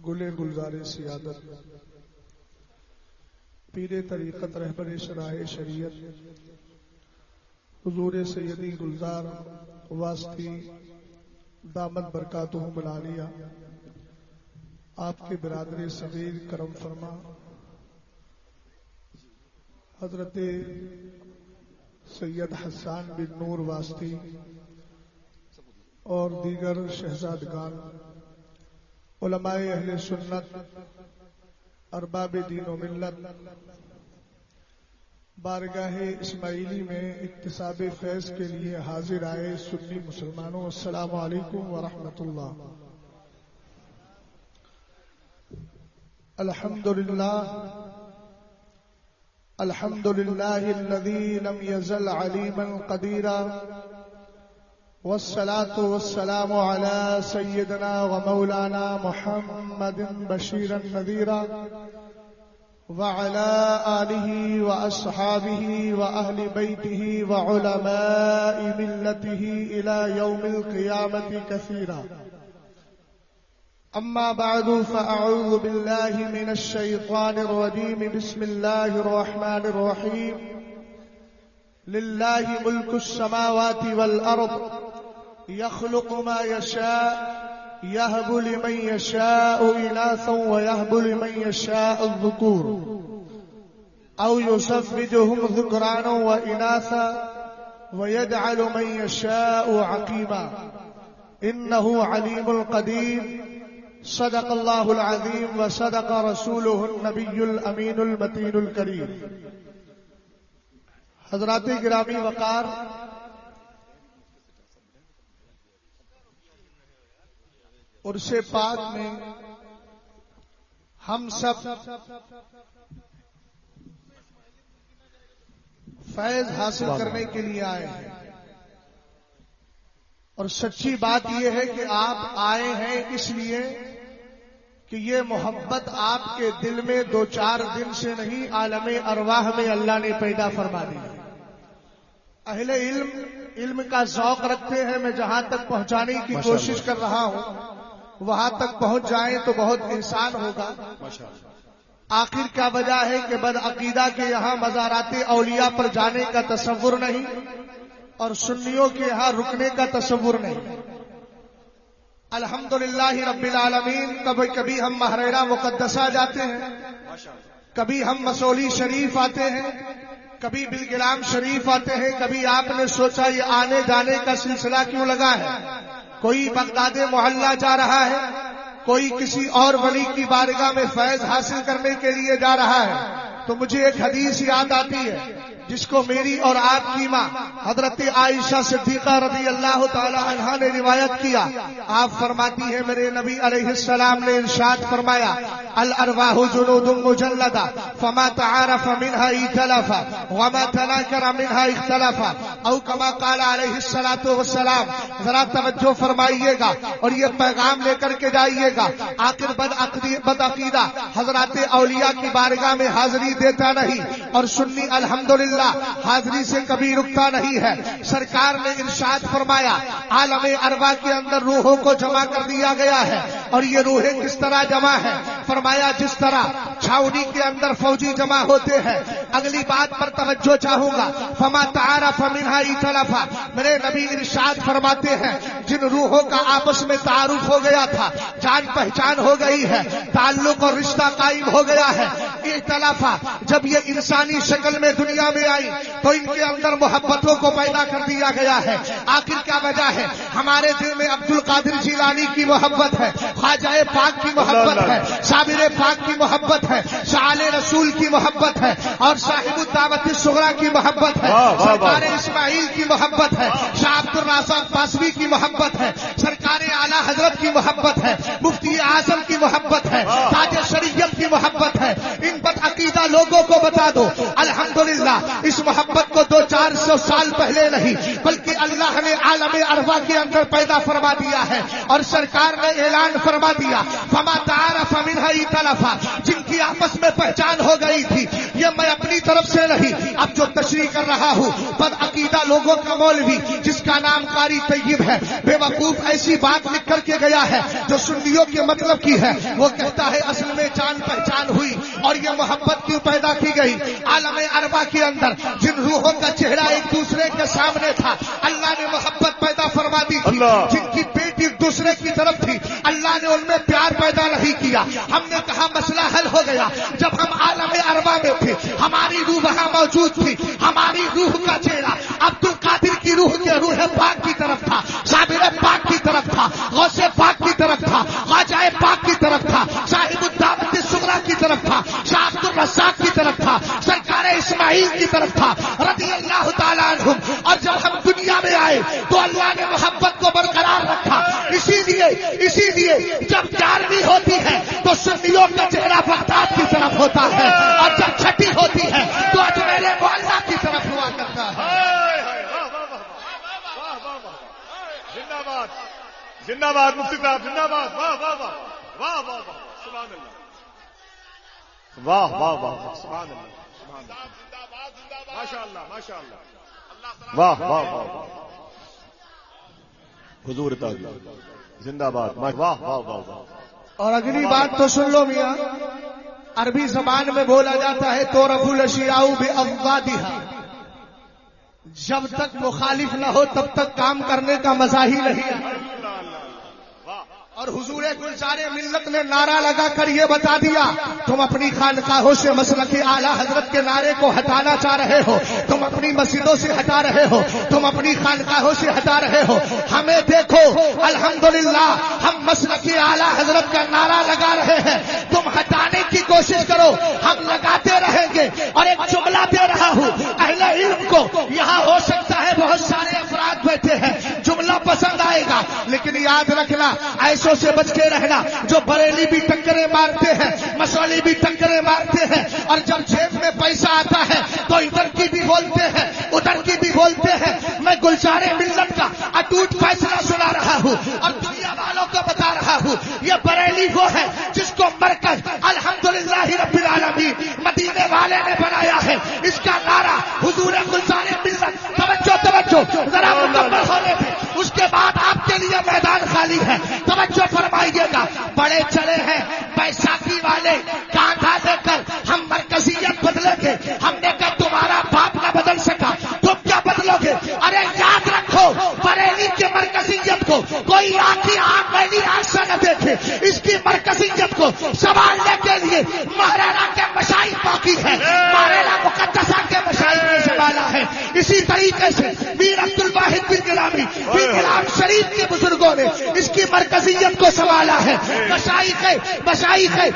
گل گلزار سیادت پیر طریقت رہبر شرائع شریعت حضور سیدی گلزار واسطی دامت برکاتہم العالیہ، آپ کے برادر صغیر کرم فرما حضرت سید حسان بن نور واسطی اور دیگر شہزادگان، علماء اہل سنت، ارباب دین و ملت، بارگاہ اسماعیلی میں اکتساب فیض کے لیے حاضر آئے سنی مسلمانوں، السلام علیکم ورحمۃ اللہ۔ الحمد للہ الذی لم یزل علیما قدیرا، والصلاة والسلام على سيدنا ومولانا محمد بشيرا نذيرا، وعلى آله وأصحابه وأهل بيته وعلماء ملته إلى يوم القيامة كثيرا. أما بعد فأعوذ بالله من الشيطان الرجيم. بسم الله الرحمن الرحيم. لله ملك السماوات والأرض يخلق ما يشاء يهب لمن يشاء إناثا ويهب لمن يشاء الذكور أو يزوجهم ذكرانا وإناثا ويجعل من يشاء عقيما إنه عليم قدير. صدق الله العظيم وصدق رسوله النبي الأمين المتين الكريم. حضرات گرامی وقار، عرس پاک میں ہم سب فیض حاصل کرنے کے لیے آئے ہیں، اور سچی بات یہ ہے کہ آپ آئے ہیں اس لیے کہ یہ محبت آپ کے دل میں دو چار دن سے نہیں، عالم ارواح میں اللہ نے پیدا فرما دی. اہل علم کا ذوق رکھتے ہیں. میں جہاں تک پہنچانے کی کوشش کر رہا ہوں وہاں تک پہنچ جائیں تو بہت احسان ہوگا. آخر کیا وجہ ہے کہ بدعقیدہ کے یہاں مزارات اولیاء پر جانے کا تصور نہیں اور سنیوں کے یہاں رکنے کا تصور نہیں. الحمدللہ رب العالمین. کبھی کبھی ہم مہریرہ مقدسہ جاتے ہیں، کبھی ہم مسولی شریف آتے ہیں، کبھی بلگرام شریف آتے ہیں. کبھی آپ نے سوچا یہ آنے جانے کا سلسلہ کیوں لگا ہے؟ کوئی بغداد محلہ جا رہا ہے، کوئی کسی اور ولی کی بارگاہ میں فیض حاصل کرنے کے لیے جا رہا ہے. تو مجھے ایک حدیث یاد آتی ہے جس کو میری اور آپ کی ماں حضرت عائشہ صدیقہ رضی اللہ تعالی عنہا نے روایت کیا. آپ فرماتی ہیں میرے نبی علیہ السلام نے ارشاد فرمایا الارواح جنود مجلدہ فما تعارف منها ائتلف وما تناکر منها اختلف او کما قال علیہ الصلوۃ والسلام. ذرا توجہ فرمائیے گا اور یہ پیغام لے کر کے جائیے گا. آخر بدعقیدہ حضرات اولیاء کی بارگاہ میں حاضری دیتا نہیں اور سنی الحمدللہ حاضری سے کبھی رکتا نہیں ہے. سرکار نے ارشاد فرمایا عالم ارواح کے اندر روحوں کو جمع کر دیا گیا ہے. اور یہ روحیں کس طرح جمع ہیں؟ فرمایا جس طرح چھاؤنی کے اندر فوجی جمع ہوتے ہیں. اگلی بات پر توجہ چاہوں گا. فما تعارف منها ائتلف. میرے نبی ارشاد فرماتے ہیں جن روحوں کا آپس میں تعارف ہو گیا تھا، جان پہچان ہو گئی ہے، تعلق اور رشتہ قائم ہو گیا ہے. ائتلف جب یہ انسانی شکل میں دنیا میں آئی تو ان کے اندر محبتوں کو پیدا کر دیا گیا ہے. آخر کیا وجہ ہے؟ ہمارے دل میں عبد القادر جیلانی کی محبت ہے، خواجہ پاک کی محبت ہے، صابر پاک کی محبت ہے، شعال رسول کی محبت ہے، اور صاحب الدعوت الصغریٰ کی محبت ہے، سرکار اسماعیل کی محبت ہے، شاہ عبد الرازق پاسوی کی محبت ہے، سرکار اعلیٰ حضرت کی محبت ہے، مفتی اعظم کی محبت ہے، تاج شریعت کی محبت ہے. ان بدعقیدہ لوگوں کو بتا دو الحمدللہ اس محبت کو 200-400 سال پہلے نہیں بلکہ اللہ نے عالم ارواح کے اندر پیدا فرما دیا ہے. اور سرکار نے اعلان فرما دیا فما تعارف منها ائتلف. جن کی آپس میں پہچان ہو گئی تھی یہ میں اپنی طرف سے نہیں. اب جو تشریح کر رہا ہوں بد عقیدہ لوگوں کا مولوی جس کا نام قاری طیب ہے, بے وقوف ایسی بات لکھ کر کے گیا ہے جو سنیوں کے مطلب کی ہے. وہ کہتا ہے اصل میں جان پہچان ہوئی اور یہ محبت کیوں پیدا کی گئی. عالم اربع کے اندر جن روحوں کا چہرہ ایک دوسرے کے سامنے تھا اللہ نے محبت پیدا فرما دی تھی. جن کی پیٹ ایک دوسرے کی طرف تھی اللہ نے ان میں پیار پیدا نہیں کیا. ہم نے کہا مسئلہ حل ہو گیا. جب ہم عالم اربع میں تھے ہماری روح وہاں موجود تھی. ہماری روح کا چہرہ عبد القادر کی روح کے روح پاک کی طرف تھا, صابر پاک کی طرف تھا, غوث پاک کی طرف تھا, خواجہ پاک کی طرف تھا, صاحب الدعوت الصغریٰ کی طرف تھا, شاہ عبد الرزاق کی طرف تھا, سرکار اسماعیل کی طرف تھا رضی اللہ تعالیٰ عنہم. اور جب ہم دنیا میں آئے تو اللہ نے محبت کو برقرار رکھا. اسی لیے جب 11ویں ہوتی ہے تو سنیوں کا چہرہ بغداد کی طرف ہوتا ہے اور جب چھٹی ہوتی ہے تو اجمیر معلیٰ کی طرف ہوا کرتا ہے. زندہ باد, زندہ باد مفتی صاحب, زندہ باد. واہ واہ واہ واہ واہ واہ, سبحان اللہ, واہ واہ واہ, سبحان اللہ, سبحان اللہ, ماشاء اللہ, ماشاء اللہ, واہ واہ واہ, حضور تعالی زندہ باد, واہ واہ واہ واہ. اور اگلی بات تو سن لو میاں, عربی زبان میں بولا جاتا ہے تو رفع الاشیاء بأضدادها. جب تک مخالف نہ ہو تب تک کام کرنے کا مزہ ہی نہیں ہے. اور حضور گلزار ملت نے نعرہ لگا کر یہ بتا دیا تم اپنی خانقاہوں سے مسلک اعلیٰ حضرت کے نعرے کو ہٹانا چاہ رہے ہو, تم اپنی مسجدوں سے ہٹا رہے ہو, تم اپنی خانقاہوں سے ہٹا رہے ہو. ہمیں دیکھو الحمدللہ ہم مسلک اعلیٰ حضرت کا نعرہ لگا رہے ہیں. تم ہٹانے کی کوشش کرو ہم لگاتے رہیں گے. اور ایک جملہ دے رہا ہوں اہل علم کو, یہاں ہو سکتا ہے بہت سارے افراد بیٹھے ہیں جملہ پسند آئے گا لیکن یاد رکھنا ایسوں سے بچ کے رہنا جو بریلی بھی ٹکریں مارتے ہیں, مسولی بھی ٹکریں مارتے ہیں, اور جب جیب میں پیسہ آتا ہے تو ادھر کی بھی بولتے ہیں ادھر کی بھی بولتے ہیں. میں گلزار ملت کا اٹوٹ فیصلہ سنا رہا ہوں اور دنیا والوں کو بتا رہا ہوں یہ بریلی وہ ہے جس کو مرکز الحمدللہ رب العالمین مدینے والے نے بنایا ہے. اس کا نعرہ حضور گلزار ملت, توجہ توجہ ذرا مکمل ہونے دیں, اس کے بعد آپ کے لیے میدان خالی ہے. توجہ فرمائیے گا. بڑے چلے ہیں بیساکھی والے کاندھا دے کر ہم مرکزیت بدلیں گے. ہم نے کہا تمہارا باپ نہ بدل سکا تم کیا بدلو گے. ارے یاد رکھو بریلی کی مرکزیت کو کوئی آنکھی میلی آنکھ سے نہ دیکھے. اس کی مرکزیت کو سنبھالنے کے لیے مہارانا کے مشائخ باقی ہے, مہارانا مقدسہ کے مشائخ نے سنبھالا ہے. اسی طریقے سے میر عبد الواحد بن غلامی بن غلام شریف کے بزرگوں نے اس کی مرکزیت کو سنبھالا ہے. مشائخ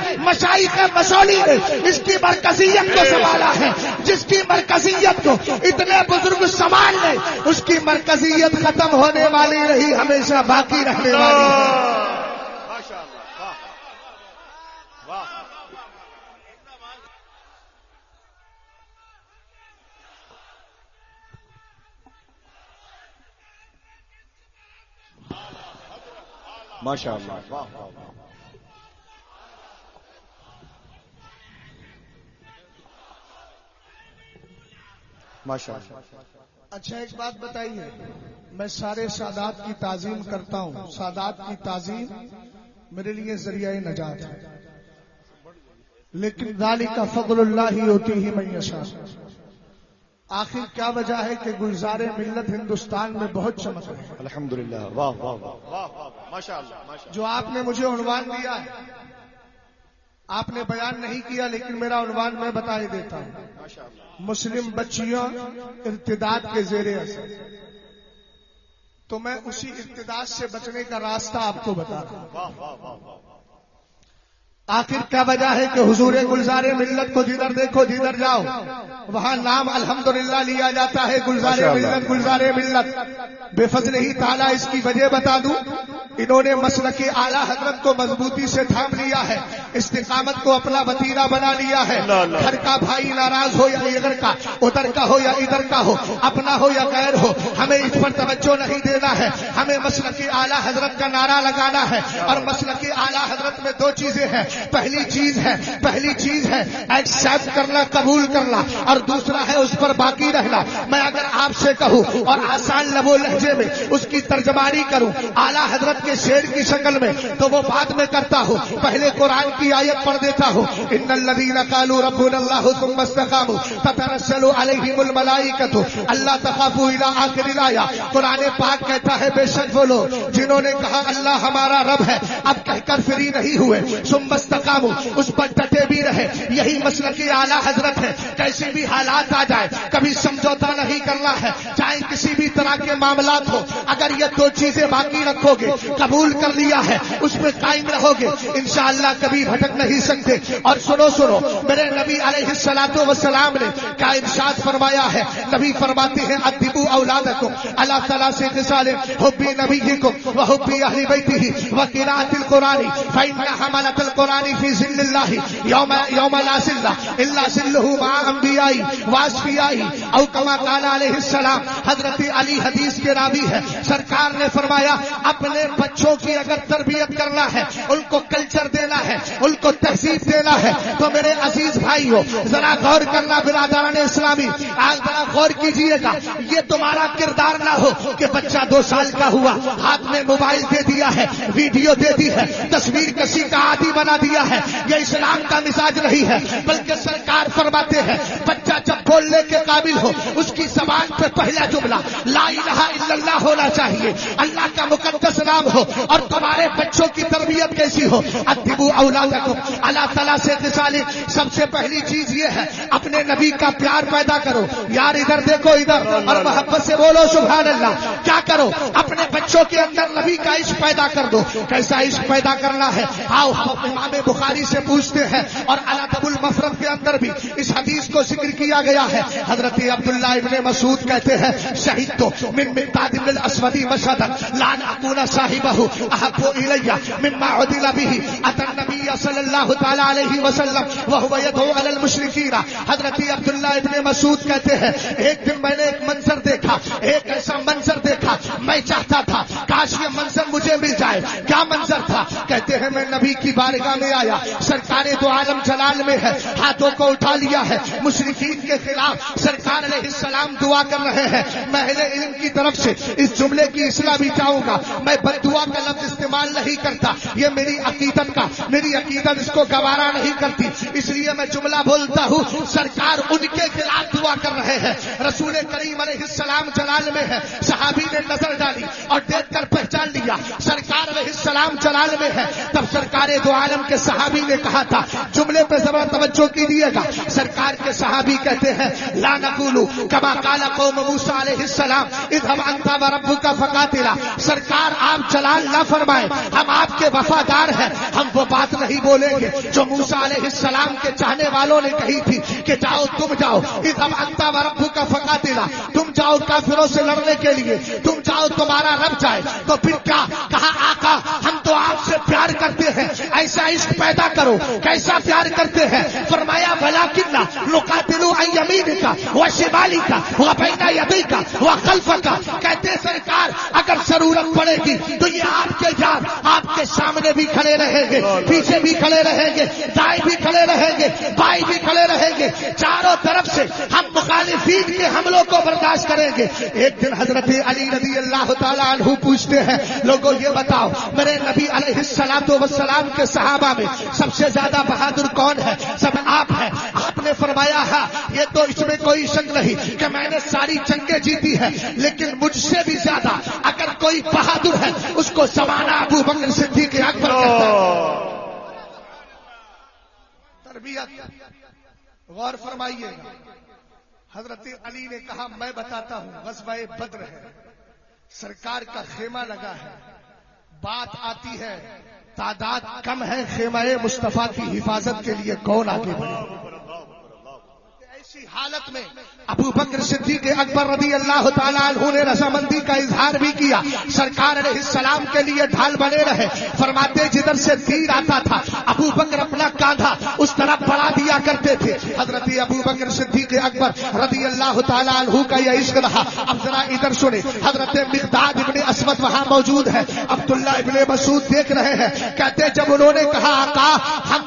مسولی نے اس کی مرکزیت کو سنبھالا ہے. جس کی مرکزیت کو اتنے بزرگ سنبھال لیں اس کی مرکزیت ختم ہونے والی نہیں, ہمیشہ باقی رہنے والی ہے. ماشاء اللہ, ماشاء اللہ. اچھا ایک بات بتائیے, میں سارے سادات کی تعظیم کرتا ہوں, سادات کی تعظیم میرے لیے ذریعہ نجات ہے, لیکن ذالک فضل اللہ یؤتیہ من یشاء. آخر کیا وجہ ہے کہ گلزار ملت ہندوستان میں بہت چمک رہے ہیں الحمدللہ, واہ واہ واہ, ماشاء اللہ. جو آپ نے مجھے عنوان دیا ہے آپ نے بیان نہیں کیا لیکن میرا عنوان میں بتا ہی دیتا ہوں, مسلم بچیاں ارتداد کے زیر اثر. تو میں اسی ارتداد سے بچنے کا راستہ آپ کو بتا رہا ہوں. آخر کیا وجہ ہے کہ حضور گلزار ملت کو جدھر دیکھو جدھر جاؤ وہاں نام الحمدللہ لیا جاتا ہے, گلزار ملت گلزار ملت. بے فضل ہی تعالیٰ اس کی وجہ بتا دوں, انہوں نے مسلک اعلیٰ حضرت کو مضبوطی سے تھام لیا ہے, استقامت کو اپنا وتیرہ بنا لیا ہے. گھر کا بھائی ناراض ہو یا ادھر کا, ادھر کا ہو یا ادھر کا ہو, اپنا ہو یا غیر ہو, ہمیں اس پر توجہ نہیں دینا ہے. ہمیں مسلک اعلیٰ حضرت کا نعرہ لگانا ہے. اور مسلک اعلیٰ حضرت میں دو چیزیں ہیں, پہلی چیز ہے ایکسپٹ کرنا، قبول کرنا، اور دوسرا ہے اس پر باقی رہنا۔ میں اگر آپ سے کہوں اور آسان لب و لہجے میں اس کی ترجمانی کروں اعلیٰ حضرت کے شعر کی شکل میں، تو وہ بعد میں کرتا ہوں، پہلے قرآن کی آیت پڑھ دیتا ہوں۔ ان الذین قالوا ربنا اللہ ثم استقاموا تتنزل علیہم الملائکۃ الا تخافوا الی آخر الآیہ۔ قرآن پاک کہتا ہے بے شک وہ لوگ جنہوں نے کہا اللہ ہمارا رب ہے، اب کہہ کر فری نہیں ہوئے، ثم استقاموا، اس پر ڈٹے بھی رہے۔ یہی مسلک اعلیٰ حضرت ہے، کیسے بھی حالات آ جائے کبھی سمجھوتا نہیں کرنا ہے، چاہے کسی بھی طرح کے معاملات ہو، اگر یہ دو چیزیں باقی رکھو گے، قبول کر لیا ہے، اس میں قائم رہو گے، انشاءاللہ کبھی بھٹک نہیں سکتے۔ اور سنو میرے نبی علیہ الصلوۃ والسلام نے کیا ارشاد فرمایا ہے؟ نبی فرماتے ہیں ادبوا اولادکم علی ثلاث خصال حب نبیکم وحب اہل بیتہ وقراءۃ القرآن فإن حملۃ القرآن فی ظل اللہ یوم لا ظل الا ظلہ مع انبیاء واصفیاء او کما قال علیہ السلام۔ حضرت علی حدیث کے راوی ہے، سرکار نے فرمایا اپنے بچوں کی اگر تربیت کرنا ہے، ان کو کلچر دینا ہے، ان کو تہذیب دینا ہے، تو میرے عزیز بھائیو ذرا غور کرنا، برادران اسلامی آج ذرا غور کیجئے گا۔ یہ تمہارا کردار نہ ہو کہ بچہ 2 سال کا ہوا، ہاتھ میں موبائل دے دیا ہے، ویڈیو دے دی ہے، تصویر کشی کا عادی بنا دیا ہے، یہ اسلام کا مزاج نہیں ہے۔ بلکہ سرکار فرماتے ہیں بچہ جب بولنے کے قابل ہو، اس کی زبان پہ پہلا جملہ لا الہ الا اللہ ہونا چاہیے، اللہ کا مقدس نام ہو۔ اور تمہارے بچوں کی تربیت کیسی ہو؟ ادبوا اولادکم علی ثلاث خصال، سب سے پہلی چیز یہ ہے اپنے نبی کا پیار پیدا کرو۔ یار ادھر دیکھو ادھر، اور محبت سے بولو سبحان اللہ۔ کیا کرو؟ اپنے بچوں کے اندر نبی کا عشق پیدا کر دو۔ کیسا عشق پیدا کرنا ہے؟ آؤ امام بخاری سے پوچھتے ہیں، اور الادب المفرد کے اندر بھی اس حدیث کو ذکر کیا گیا ہے۔ حضرت عبداللہ ابن مسعود کہتے ہیں شہید تو من مقداد بن الاسود مشهدا لا اكون صاحبه احب الي مما عدل به اتى النبي صلی اللہ تعالی علیہ وسلم وهو يدعو على المشركين۔ حضرت عبداللہ ابن مسعود کہتے ہیں ایک دن میں نے ایک منظر دیکھا، ایک ایسا منظر دیکھا، میں چاہتا تھا کاش یہ منظر مجھے مل جائے۔ کیا منظر تھا؟ کہتے ہیں میں نبی کی بارگاہ میں آیا، سرکار دو عالم جلال میں ہے، ہاتھوں کو اٹھا لیا ہے، مشرکین کے خلاف سرکار علیہ السلام دعا کر رہے ہیں۔ میں اہل علم کی طرف سے اس جملے کی اصلاح بھی چاہوں گا، میں بد دعا کا لفظ استعمال نہیں کرتا، یہ میری عقیدت اس کو گوارا نہیں کرتی، اس لیے میں جملہ بولتا ہوں۔ سرکار ان کے خلاف دعا کر رہے ہیں، رسول کریم علیہ السلام جلال میں ہے، صحابی نے نظر ڈالی اور دیکھ کر پہچان لیا سرکار علیہ السلام جلال میں ہے۔ تب سرکار دو عالم کے صحابی نے کہا تھا، جملے پہ ذرا توجہ کیجیے گا، سرکار کے صحابی کہتے ہیں لا نقول کما قال قوم موسیٰ علیہ السلام اذهب انت وربك فقاتلا۔ سرکار آپ جلال نہ فرمائیں، ہم آپ کے وفادار ہیں، ہم وہ بات نہیں بولیں گے جو موسیٰ علیہ السلام کے چاہنے والوں نے کہی تھی کہ جاؤ تم جاؤ، اذهب انت وربك فقاتلا، تم جاؤ کافروں سے لڑنے کے لیے، تم جاؤ تمہارا رب جائے۔ تو پھر کیا کہا؟ آقا ہم تو آپ سے پیار کرتے ہیں، ایسا عشق پیدا کرو۔ کیسا پیار کرتے ہیں؟ فرمایا ولکن نقاتل عن یمینک وشمالک وبین یدیک وخلفک۔ کہتے سرکار اگر ضرورت پڑے گی تو یہ آپ کے جان آپ کے سامنے بھی کھڑے رہیں گے، پیچھے بھی کھڑے رہیں گے، دائیں بھی کھڑے رہیں گے، بائیں بھی کھڑے رہیں گے، چاروں طرف سے ہم مخالفین کے حملوں کو برداشت کریں گے۔ ایک دن حضرت علی رضی اللہ تعالیٰ عنہ پوچھتے ہیں لوگوں یہ بتاؤ میرے نبی علیہ الصلوۃ والسلام کے صحابہ میں سب سے زیادہ بہادر کون ہے؟ سب آپ ہیں۔ آپ نے فرمایا ہے یہ تو اس میں کوئی شک نہیں کہ میں نے ساری جنگیں جیتی ہیں، لیکن مجھ سے بھی زیادہ اگر کوئی بہادر ہے اس کو زمانہ ابو بکر صدیق اکبر کہتا ہے۔ تربیت غور فرمائیے، حضرت علی نے کہا میں بتاتا ہوں، غزوہ بدر ہے، سرکار کا خیمہ لگا ہے، بات آتی ہے تعداد کم ہے، خیمہ مصطفیٰ کی حفاظت کے لیے کون آگے بڑھے؟ ایسی حالت میں ابو بکر صدیق اکبر رضی اللہ تعالیٰ عنہ نے رضامندی کا اظہار بھی کیا، سرکار علیہ السلام کے لیے ڈھال بنے رہے۔ فرماتے جدھر سے تیر آتا تھا ابو بکر اپنا کاندھا اس طرف بڑھا دیا کرتے تھے۔ حضرت ابو بکر صدیق اکبر رضی اللہ تعالیٰ عنہ کا یہ عشق رہا۔ اب ذرا ادھر سنیں، حضرت مقداد ابن اسود وہاں موجود ہے، عبداللہ ابن مسعود دیکھ رہے ہیں، کہتے جب انہوں نے کہا آقا ہم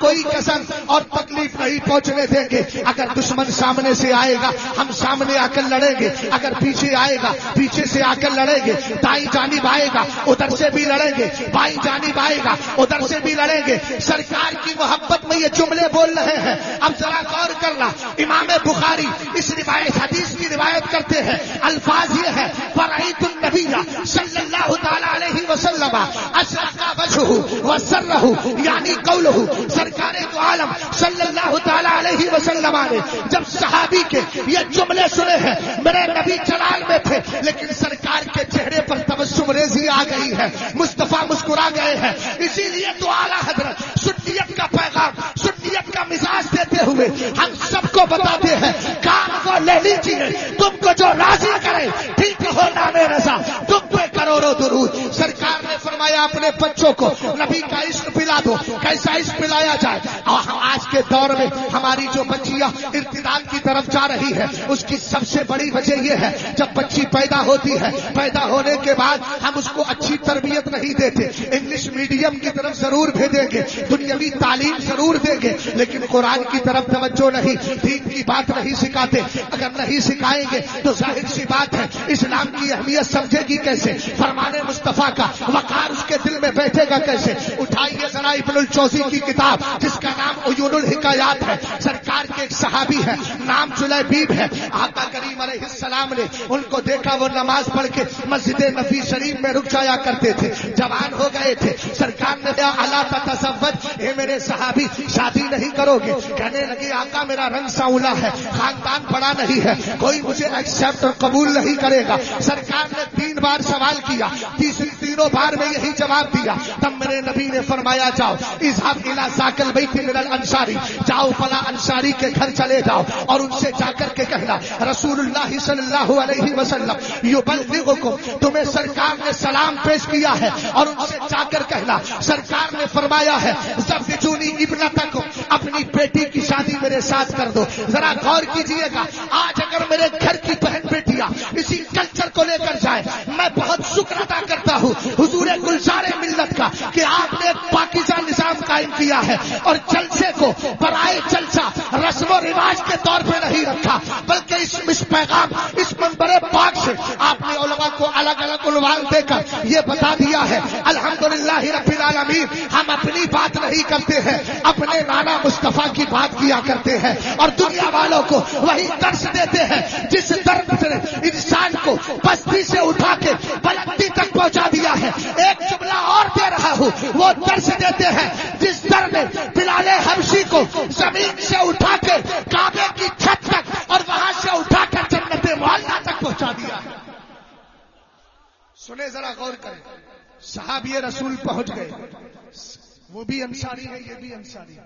کوئی کسر اور تکلیف نہیں پہنچنے دیں گے. اگر دشمن سامنے سے آئے گا ہم سامنے آ کر لڑیں گے, اگر پیچھے آئے گا پیچھے سے آ کر لڑیں گے, دائیں جانب آئے گا ادھر سے بھی لڑیں گے, بائیں جانب آئے گا ادھر سے بھی لڑیں گے. سرکار کی محبت میں یہ جملے بول رہے ہیں. اب ذرا غور کرنا, امام بخاری اس روایت حدیث کی روایت کرتے ہیں, الفاظ یہ ہے فرأیت النبی صلی اللہ تعالی علیہ وسلم اشرق وجهه وسره, یعنی قوله سرکار دو عالم صلی اللہ تعالی علیہ وسلم نے جب صحابی کے یہ جملے سنے ہیں, میرے نبی جلال میں تھے لیکن سرکار کے چہرے پر تبسم ریزی آ گئی ہے, مصطفیٰ مسکرا گئے ہیں. اسی لیے تو اعلیٰ حضرت سنیت کا پیغام, سنیت کا مزاج دیتے ہوئے ہم سب کو بتاتے ہیں کام کو لے لیجیے, تم کو جو راضی کرے ٹھیک ہو نام رضا, تم پہ کروڑوں درود. سرکار نے فرمایا اپنے بچوں کو نبی کا عشق پلا دو. کیسا عشق پلایا جائے؟ اور آج کے دور میں ہماری جو بچیاں ارتداد کی طرف جا رہی ہے اس کی سب سے بڑی وجہ یہ ہے, جب بچی پیدا ہوتی ہے پیدا ہونے کے بعد ہم اس کو اچھی تربیت نہیں دیتے. انگلش میڈیم کی طرف ضرور بھیجیں گے, دنیاوی تعلیم ضرور دیں گے, لیکن قرآن کی طرف توجہ نہیں, دین کی بات نہیں سکھاتے. اگر نہیں سکھائیں گے تو ظاہر سی بات ہے اسلام کی اہمیت سمجھے گی کیسے, فرمان مصطفیٰ کا وقار اس کے دل میں بیٹھے گا کیسے؟ اٹھائیے ذرا ابن الجوزی کی کتاب جس کا نام عیون الحکایات ہے. سرکار کے ایک صحابی ہے نام جلیبیب ہے, آقا کریم علیہ السلام نے ان کو دیکھا وہ نماز پڑھ کے مسجد نبی شریف میں رک جایا کرتے تھے, جوان ہو گئے تھے. سرکار نے کہا الا تتزوج, اے میرے صحابی شادی نہیں کرو گے؟ کہنے لگے آقا میرا رنگ سانولا ہے, خاندان بڑا نہیں ہے, کوئی مجھے ایکسپٹ اور قبول نہیں کرے گا. سرکار نے 3 بار سوال کیا, تینوں بار میں یہی جواب دیا. تب میرے نبی نے فرمایا جاؤ اذهب الى ذاك البيت من الانصاری, جاؤ فلاں انصاری کے گھر چلے جاؤ اور ان سے جا کر کے کہنا رسول اللہ صلی اللہ علیہ وسلم یبلغکم, تمہیں سرکار نے سلام پیش کیا ہے, اور ان سے جا کر کہنا سرکار نے فرمایا ہے زوجونی ابنتکم, اپنی بیٹی کی شادی میرے ساتھ کر دو. ذرا غور کیجئے گا, آج اگر میرے گھر کی بہن بیٹیاں اسی کلچر کو لے کر جائیں, میں بہت شکر ادا کرتا ہوں حضور گلزار ملت کا کہ آپ نے ایک پاکیزہ نظام قائم کیا ہے, اور جلسے کو برائے جلسہ رسم و رواج کے طور پہ نہیں رکھا, بلکہ اس پیغام اس منبر پاک سے آپ نے علماء کو الگ الگ عنوان دے کر یہ بتا دیا ہے الحمدللہ رب العالمین. ہم اپنی بات نہیں کرتے ہیں, اپنے نانا مصطفیٰ کی بات کیا کرتے ہیں, اور دنیا والوں کو وہی درس دیتے ہیں جس درد سے انسان کو پستی سے اٹھا کے بلندی تک پہنچا دیا ہے. ایک جملہ اور دے رہا ہوں, وہ درس دیتے ہیں جس درد نے بلال حبشی کو زمین سے اٹھا کے کعبے کی چھت تک اور وہاں سے اٹھا کر جنت معلیٰ تک پہنچا دیا. سنے ذرا غور کریں, صحابی رسول پہنچ گئے, وہ بھی انصاری ہے یہ بھی انصاری ہے.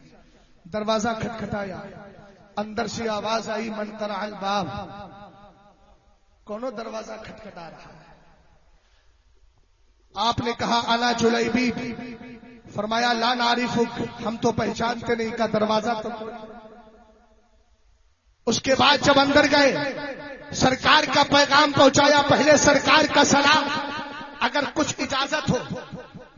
دروازہ کھٹکھٹایا, اندر سے آواز آئی من طرح الباب, کونوں دروازہ کھٹکھٹا رہا ہے؟ آپ نے کہا انا جلیبیب, فرمایا لا نعرفک, ہم تو پہچانتے نہیں, کا دروازہ تو. اس کے بعد جب اندر گئے سرکار کا پیغام پہنچایا, پہلے سرکار کا سلام. اگر کچھ اجازت ہو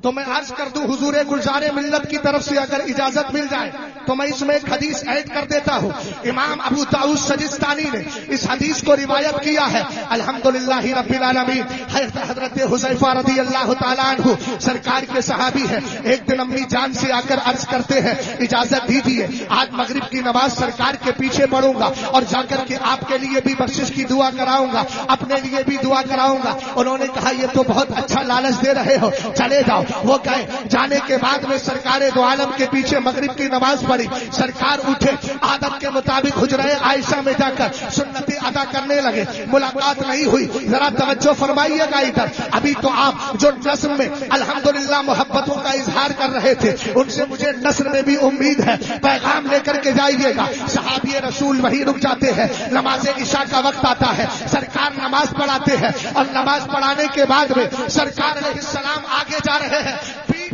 تو میں عرض کر دوں حضور گلزار ملت کی طرف سے اگر اجازت مل جائے تو میں اس میں ایک حدیث ایڈ کر دیتا ہوں. امام ابو داؤد سجستانی نے اس حدیث کو روایت کیا ہے الحمدللہ رب العالمین. حضرت حذیفہ رضی اللہ تعالیٰ عنہ سرکار کے صحابی ہیں, ایک دن امی جان سے آ کر عرض کرتے ہیں اجازت دیجیے آج مغرب کی نماز سرکار کے پیچھے پڑھوں گا اور جا کر کے آپ کے لیے بھی بخشش کی دعا کراؤں گا, اپنے لیے بھی دعا کراؤں گا. انہوں نے کہا یہ تو بہت اچھا لالچ دے رہے ہو, چلے جاؤ. وہ گئے, جانے کے بعد میں سرکار دو عالم کے پیچھے مغرب کی نماز پڑھی. سرکار اٹھے, عادت کے مطابق حجرہ عائشہ میں جا کر سنتیں ادا کرنے لگے. ملاقات نہیں ہوئی, ذرا توجہ فرمائیے گا ادھر. ابھی تو آپ جو نثر میں الحمدللہ محبتوں کا اظہار کر رہے تھے ان سے مجھے نثر میں بھی امید ہے, پیغام لے کر کے جائیے گا. صحابی رسول وہی رک جاتے ہیں, نماز عشاء کا وقت آتا ہے, سرکار نماز پڑھاتے ہیں, اور نماز پڑھانے کے بعد میں سرکار علیہ السلام آگے جا رہے ہیں.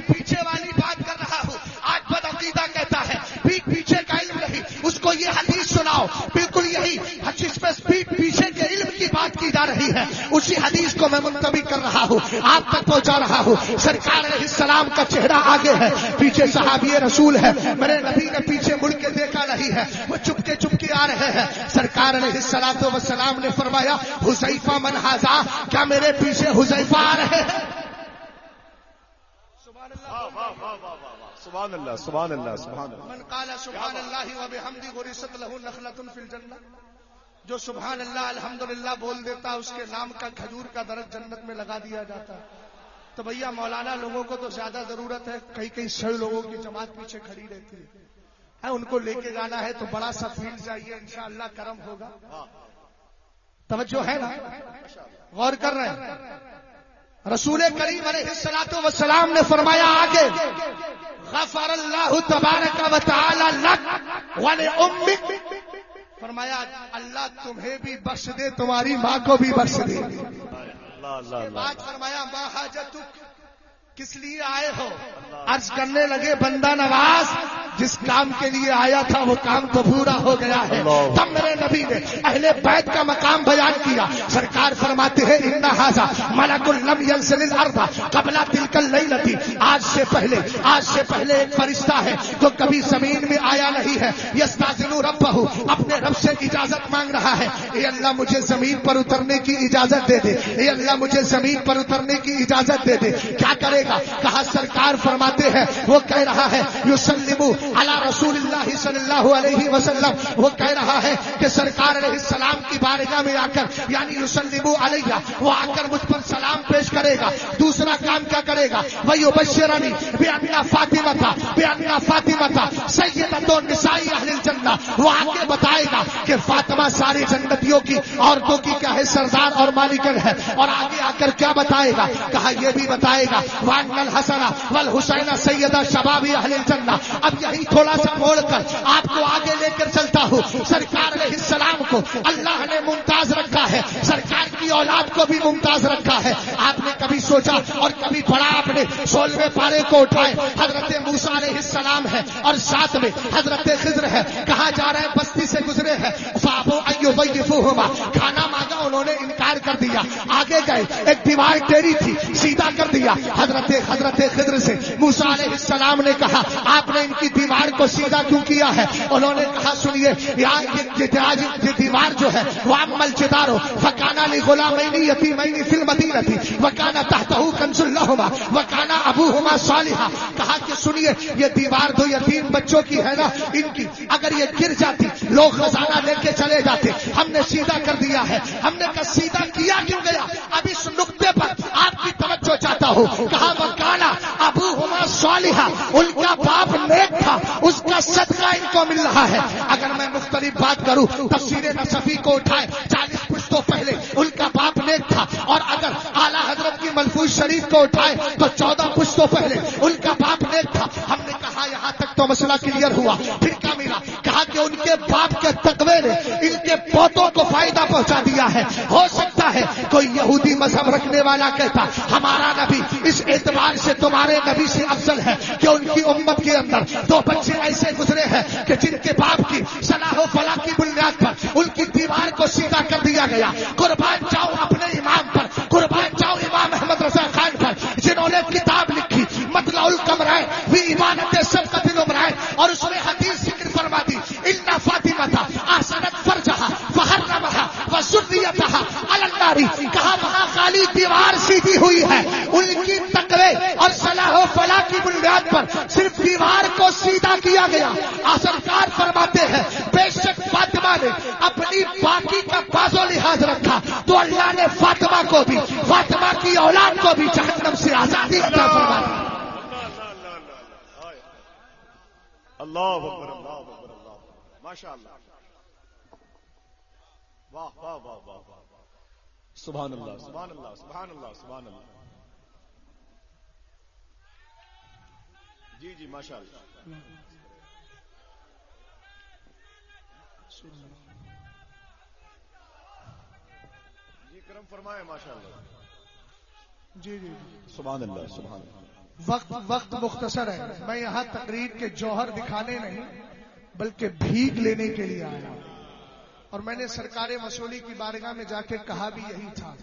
پیچھے والی بات کر رہا ہوں, آج بدعقیدہ کہتا ہے پیچھے کا علم نہیں, اس کو یہ حدیث سناؤ. بالکل یہی جس پہ پیچھے کے علم کی بات کی جا رہی ہے اسی حدیث کو میں منتبی کر رہا ہوں. آپ تک پہنچا رہا ہوں. سرکار علیہ السلام کا چہرہ آگے ہے, پیچھے صحابی رسول ہے. میرے نبی نے پیچھے مڑ کے دیکھا نہیں ہے, وہ چپکے چپکے آ رہے ہیں. سرکار علیہ الصلوۃ والسلام نے فرمایا حذیفہ من ھذا, کیا میرے پیچھے حذیفہ آ رہے ہیں؟ سبحان اللہ سبحان اللہ سبحان اللہ. من قال سبحان اللہ وبحمدہ غرست لہ نخلۃ فی الجنہ, جو سبحان اللہ الحمدللہ بول دیتا اس کے نام کا کھجور کا درخت جنت میں لگا دیا جاتا. تو بھیا مولانا لوگوں کو تو زیادہ ضرورت ہے, کئی 100 لوگوں کی جماعت پیچھے کھڑی رہتی ہے, ان کو لے کے جانا ہے تو بڑا سا فیلڈ چاہیے, انشاءاللہ کرم ہوگا. توجہ ہے نا, غور کر رہے ہیں. رسول کریم علیہ الصلوۃ والسلام نے فرمایا آگے غفر اللہ تبارک و تعالی لک ولامک, فرمایا اللہ تمہیں بھی بخش دے, تمہاری ماں کو بھی بخش دے. بات فرمایا ما حاجتک, کس لیے آئے ہو؟ عرض کرنے لگے بندہ نواز جس کام کے لیے آیا تھا وہ کام تو پورا ہو گیا ہے. تب میرے نبی نے اہل بیت کا مقام بیان کیا. سرکار فرماتے ہیں ان ھذا ملک لم ينزل الارض قبل تلك الليلة, آج سے پہلے ایک فرشتہ ہے جو کبھی زمین میں آیا نہیں ہے. یستاذن ربہ, اپنے رب سے اجازت مانگ رہا ہے, اے اللہ مجھے زمین پر اترنے کی اجازت دے دے, اے اللہ مجھے زمین پر اترنے کی اجازت دے دے. کیا کرے گا؟ کہا سرکار فرماتے ہیں وہ کہہ رہا ہے یسلم علی رسول اللہ صلی اللہ علیہ وسلم, وہ کہہ رہا ہے کہ سرکار علیہ السلام کی بارگاہ میں آ کر, یعنی یسلم علیہ, وہ آ کر مجھ پر سلام پیش کرے گا. دوسرا کام کیا کرے گا؟ ویبشرنی بان فاطمہ سیدۃ نساء اہل الجنہ, وہ آ کے بتائے گا کہ فاطمہ ساری جنتیوں کی عورتوں کی کیا ہے, سردار اور مالکن ہے. اور آگے آ کر کیا بتائے گا؟ کہا یہ بھی بتائے گا وان الحسن والحسین سیدہ شباب اہل الجنہ. اب یہی تھوڑا سا موڑ کر آپ کو آگے لے کر چلتا ہوں. سرکار علیہ السلام کو اللہ نے ممتاز رکھا ہے, سرکار کی اولاد کو بھی ممتاز رکھا ہے. آپ نے کبھی سوچا اور کبھی پڑھا آپ نے 16ویں پارے کو اٹھائے, حضرت موسیٰ علیہ السلام ہے اور ساتھ میں حضرت خضر ہے. کہاں جا رہے ہیں؟ بستی سے گزرے ہیں. فابوا ان یضیفوہما, کھانا مانگا انہوں نے انکار کر دیا. آگے گئے, ایک دیوار ٹیڑھی تھی سیدھا کر دیا. حضرت خضر سے موسیٰ علیہ السلام نے کہا آپ نے ان کی دیوار کو سیدھا کیوں کیا ہے؟ انہوں نے کہا سنیے, یہ دیوار جو ہے وہ عمل جدارو فکان لغلامین یتیمین فی المدینہ وکان تحتہ کنز لہما وکان ابوہما صالحا. کہا کہ سنیے یہ دیوار دو یتیم بچوں کی ہے نا, ان کی اگر یہ گر جاتی لوگ خزانہ لے کے چلے جاتے, ہم نے سیدھا کر دیا ہے. ہم نے کہا سیدھا کیا کیوں گیا؟ اب اس نقطے پر آپ کی توجہ چاہتا ہوں. کہا وکانا ابوہما صالحا, ان کا باپ نیک تھا, اس کا صدقہ ان کو مل رہا ہے. اگر میں مختلف بات کروں, تفسیر نصفی کو اٹھائے 40 پشتوں پہلے ان کا باپ نیک تھا, اور اگر اعلیٰ حضرت کی ملفوظ شریف کو اٹھائے تو 14 پشتوں پہلے ان کا باپ نیک تھا. ہم نے کہا یہاں تک تو مسئلہ کلیئر ہوا. پھر کیا ملا؟ کہا کہ ان کے باپ کے تقوی نے ان کے پوتوں کو فائدہ پہنچا دیا ہے. ہو سکتا ہے کوئی یہودی مذہب رکھنے والا کہتا ہمارا نبی اس اعتبار سے تمہارے نبی سے افضل ہے کہ ان کی امت کے اندر 2 بچے ایسے گزرے ہیں کہ جن کے باپ کی صلاح و فلاح کی بنیاد پر ان کی دیوار کو سیدھا کر دیا گیا. قربان جاؤ اپنے امام پر, قربان جاؤ امام احمد رضا خان پر, جنہوں نے کتاب لکھی مطلع القمرائے فی عبادت سبقت العمرائے, اور اس میں حدیث ذکر فرما دی ان فاطمہ احسنت فرجہا فحرمہا وذریتہا علی النار. کہا وہاں خالی دیوار سیدھی ہوئی ہے, ان کی تقوی اور صلاح و فلاح کی بنیاد پر صرف دیوار کو سیدھا کیا گیا. سرکار فرماتے ہیں بے شک فاطمہ نے اپنی باقی کا باز و لحاظ رکھا تو اللہ نے فاطمہ کو بھی, فاطمہ کی اولاد کو بھی جہنم سے آزادی عطا فرما دی. اللہ اکبر اللہ اکبر اللہ, ماشاء اللہ, واہ واہ واہ واہ واہ, سبحان اللہ سبحان اللہ سبحان اللہ سبحان اللہ. جی جی ماشاء اللہ, جی کرم فرمائے ماشاء اللہ. جی جی سبحان اللہ سبحان اللہ. وقت مختصر ہے, میں یہاں تقریر کے جوہر دکھانے نہیں بلکہ بھیک لینے کے لیے آیا. اور میں نے سرکار مسولی کی بارگاہ میں جا کے کہا بھی یہی تھا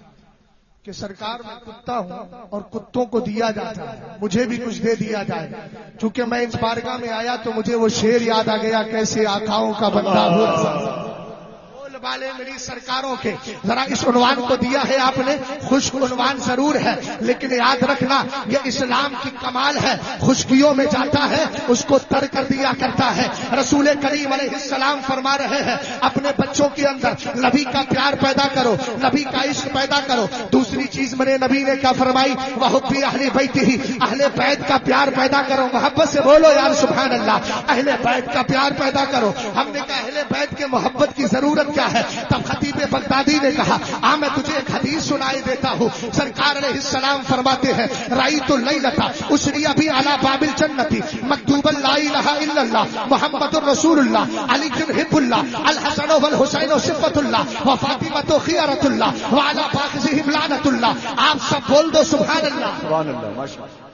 کہ سرکار میں کتا ہوں اور کتوں کو دیا جاتا ہے، مجھے بھی کچھ دے دیا جائے. چونکہ میں اس بارگاہ میں آیا تو مجھے وہ شعر یاد آ گیا، کیسے آقاؤں کا بندہ ہوں والے میری سرکاروں کے. ذرا اس عنوان کو دیا ہے آپ نے، خشک عنوان ضرور ہے، لیکن یاد رکھنا یہ اسلام کی کمال ہے، خشکیوں میں جاتا ہے اس کو تر کر دیا کرتا ہے. رسول کریم علیہ السلام فرما رہے ہیں اپنے بچوں کے اندر نبی کا پیار پیدا کرو، نبی کا عشق پیدا کرو. دوسری چیز میرے نبی نے کیا فرمائی؟ وحب اہل بیت ہی، اہل بیت کا پیار پیدا کرو. محبت سے بولو یار سبحان اللہ، اہل بیت کا پیار پیدا کرو. ہم نے کہا اہل بیت کے محبت کی ضرورت کیا ہے؟ تب خطیب بغدادی نے کہا میں تجھے ایک حدیث سنائی دیتا ہوں. سرکار علیہ السلام فرماتے ہیں رأیت اللیلۃ اسری بی علی باب الجنۃ مکتوبا لا الہ الا اللہ محمد رسول اللہ علی حب اللہ الحسن والحسین صفۃ اللہ وفاطمہ خیرۃ اللہ وعلی فاخذہم لعنۃ اللہ. آپ سب بول دو سبحان اللہ. سبحان اللہ، ماشاء اللہ.